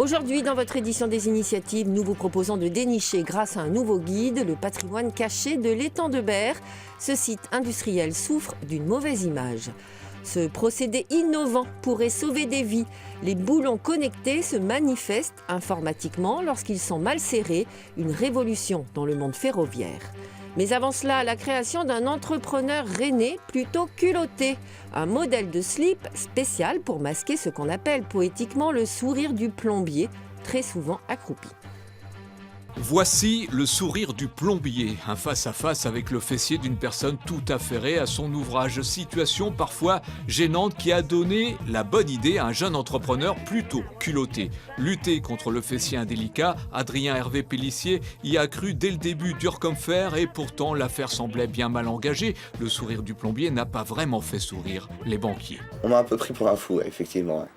Aujourd'hui, dans votre édition des initiatives, nous vous proposons de dénicher, grâce à un nouveau guide, le patrimoine caché de l'étang de Berre. Ce site industriel souffre d'une mauvaise image. Ce procédé innovant pourrait sauver des vies. Les boulons connectés se manifestent informatiquement lorsqu'ils sont mal serrés, une révolution dans le monde ferroviaire. Mais avant cela, la création d'un entrepreneur rennais plutôt culotté. Un modèle de slip spécial pour masquer ce qu'on appelle poétiquement le sourire du plombier, très souvent accroupi. Voici le sourire du plombier, un face-à-face avec le fessier d'une personne tout affairée à son ouvrage. Situation parfois gênante qui a donné la bonne idée à un jeune entrepreneur plutôt culotté. Lutter contre le fessier indélicat, Adrien Hervé Pellissier y a cru dès le début, dur comme fer, et pourtant l'affaire semblait bien mal engagée. Le sourire du plombier n'a pas vraiment fait sourire les banquiers. On m'a un peu pris pour un fou, effectivement.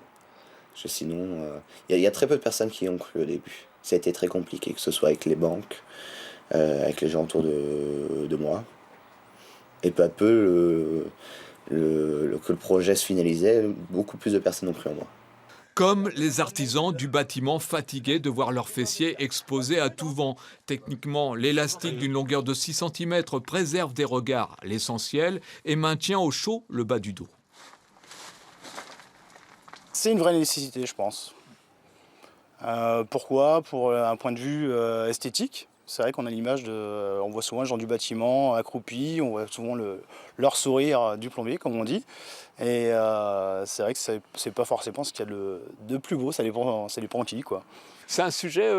Sinon, il y a très peu de personnes qui y ont cru au début. Ça a été très compliqué, que ce soit avec les banques, avec les gens autour de moi. Et peu à peu, que le projet se finalisait, beaucoup plus de personnes ont cru en moi. Comme les artisans du bâtiment fatigués de voir leurs fessiers exposés à tout vent. Techniquement, l'élastique d'une longueur de 6 cm préserve des regards, l'essentiel, et maintient au chaud le bas du dos. C'est une vraie nécessité, je pense. Pourquoi ? Pour un point de vue esthétique. C'est vrai qu'on a l'image on voit souvent les gens du bâtiment accroupis, on voit souvent leur sourire du plombier, comme on dit. Et c'est vrai que c'est pas forcément ce qu'il y a de plus beau, ça dépend qui, quoi. C'est un sujet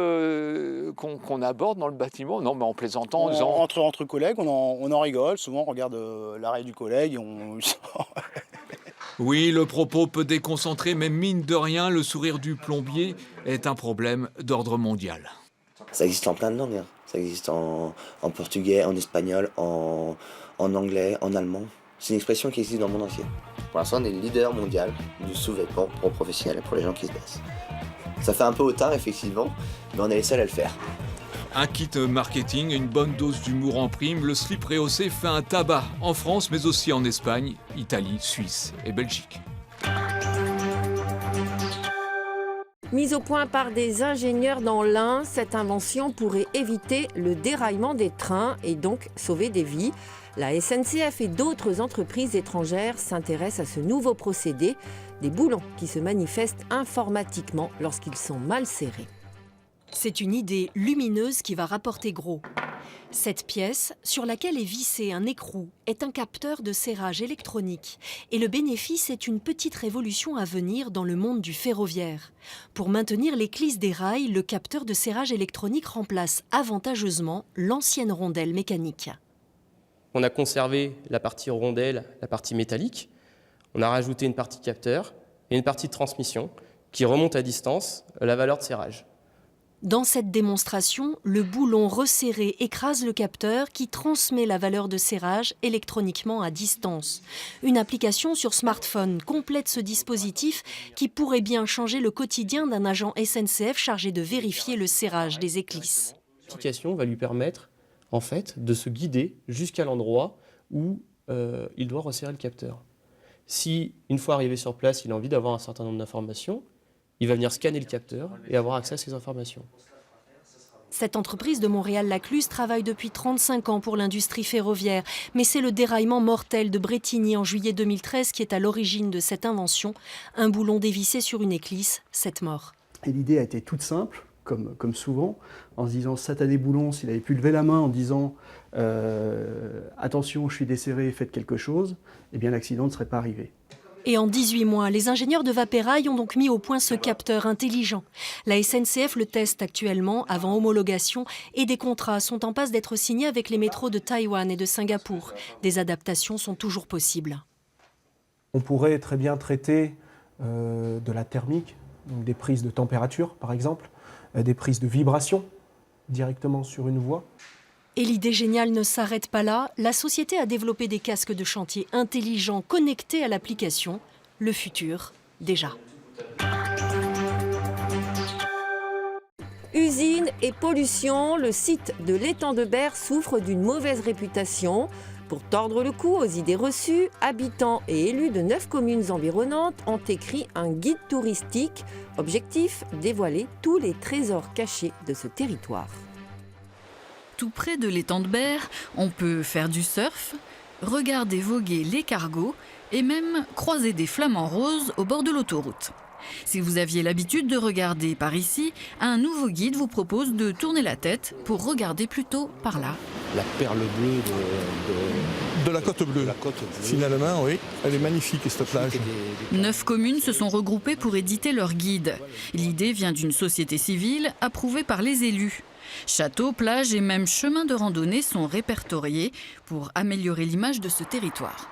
qu'on aborde dans le bâtiment, non, mais en plaisantant, en disant... Entre collègues, on en rigole, souvent on regarde l'arrêt du collègue et on... Oui, le propos peut déconcentrer, mais mine de rien, le sourire du plombier est un problème d'ordre mondial. Ça existe en plein de langues. Ça existe en portugais, en espagnol, en anglais, en allemand. C'est une expression qui existe dans le monde entier. Pour l'instant, on est le leader mondial du sous-vêtement pour professionnels, pour les gens qui se baissent. Ça fait un peu hautain, effectivement, mais on est les seuls à le faire. Un kit marketing, une bonne dose d'humour en prime, le slip rehaussé fait un tabac en France, mais aussi en Espagne, Italie, Suisse et Belgique. Mise au point par des ingénieurs dans l'Ain, cette invention pourrait éviter le déraillement des trains et donc sauver des vies. La SNCF et d'autres entreprises étrangères s'intéressent à ce nouveau procédé, des boulons qui se manifestent informatiquement lorsqu'ils sont mal serrés. C'est une idée lumineuse qui va rapporter gros. Cette pièce, sur laquelle est vissé un écrou, est un capteur de serrage électronique. Et le bénéfice est une petite révolution à venir dans le monde du ferroviaire. Pour maintenir l'éclisse des rails, le capteur de serrage électronique remplace avantageusement l'ancienne rondelle mécanique. On a conservé la partie rondelle, la partie métallique. On a rajouté une partie capteur et une partie de transmission qui remonte à distance la valeur de serrage. Dans cette démonstration, le boulon resserré écrase le capteur qui transmet la valeur de serrage électroniquement à distance. Une application sur smartphone complète ce dispositif qui pourrait bien changer le quotidien d'un agent SNCF chargé de vérifier le serrage des éclisses. L'application va lui permettre en fait, de se guider jusqu'à l'endroit où il doit resserrer le capteur. Si, une fois arrivé sur place, il a envie d'avoir un certain nombre d'informations, il va venir scanner le capteur et avoir accès à ces informations. Cette entreprise de Montréal-Lacluse travaille depuis 35 ans pour l'industrie ferroviaire. Mais c'est le déraillement mortel de Bretigny en juillet 2013 qui est à l'origine de cette invention. Un boulon dévissé sur une éclisse, 7 morts. Et l'idée a été toute simple, comme souvent, en se disant satané boulon, s'il avait pu lever la main en disant attention, je suis desserré, faites quelque chose, eh bien l'accident ne serait pas arrivé. Et en 18 mois, les ingénieurs de Vapérail ont donc mis au point ce capteur intelligent. La SNCF le teste actuellement avant homologation et des contrats sont en passe d'être signés avec les métros de Taïwan et de Singapour. Des adaptations sont toujours possibles. On pourrait très bien traiter de la thermique, donc des prises de température par exemple, des prises de vibration directement sur une voie. Et l'idée géniale ne s'arrête pas là. La société a développé des casques de chantier intelligents connectés à l'application. Le futur, déjà. Usines et pollution, le site de l'étang de Berre souffre d'une mauvaise réputation. Pour tordre le cou aux idées reçues, habitants et élus de 9 communes environnantes ont écrit un guide touristique. Objectif, dévoiler tous les trésors cachés de ce territoire. Tout près de l'étang de Berre, on peut faire du surf, regarder voguer les cargos et même croiser des flamants roses au bord de l'autoroute. Si vous aviez l'habitude de regarder par ici, un nouveau guide vous propose de tourner la tête pour regarder plutôt par là. La perle bleue de la côte bleue. Finalement, oui, elle est magnifique cette plage. 9 communes se sont regroupées pour éditer leur guide. L'idée vient d'une société civile approuvée par les élus. Châteaux, plages et même chemins de randonnée sont répertoriés pour améliorer l'image de ce territoire.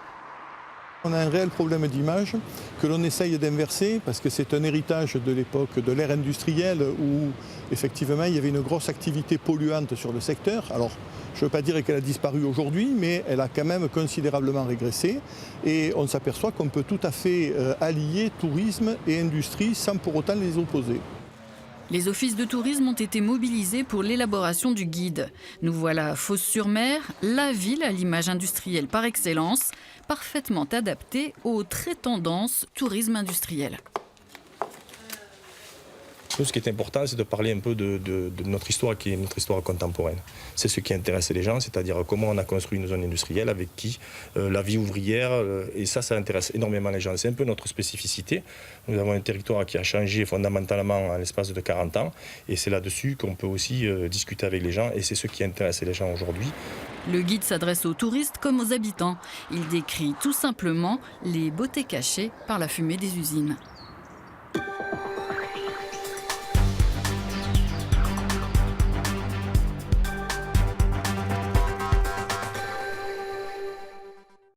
On a un réel problème d'image que l'on essaye d'inverser parce que c'est un héritage de l'époque de l'ère industrielle où effectivement il y avait une grosse activité polluante sur le secteur. Alors je ne veux pas dire qu'elle a disparu aujourd'hui, mais elle a quand même considérablement régressé et on s'aperçoit qu'on peut tout à fait allier tourisme et industrie sans pour autant les opposer. Les offices de tourisme ont été mobilisés pour l'élaboration du guide. Nous voilà à Fos-sur-Mer, la ville à l'image industrielle par excellence, parfaitement adaptée aux très tendances tourisme industriel. Nous, ce qui est important, c'est de parler un peu de notre histoire, qui est notre histoire contemporaine. C'est ce qui intéresse les gens, c'est-à-dire comment on a construit une zone industrielle, avec qui, la vie ouvrière, et ça intéresse énormément les gens. C'est un peu notre spécificité. Nous avons un territoire qui a changé fondamentalement en l'espace de 40 ans, et c'est là-dessus qu'on peut aussi discuter avec les gens, et c'est ce qui intéresse les gens aujourd'hui. Le guide s'adresse aux touristes comme aux habitants. Il décrit tout simplement les beautés cachées par la fumée des usines.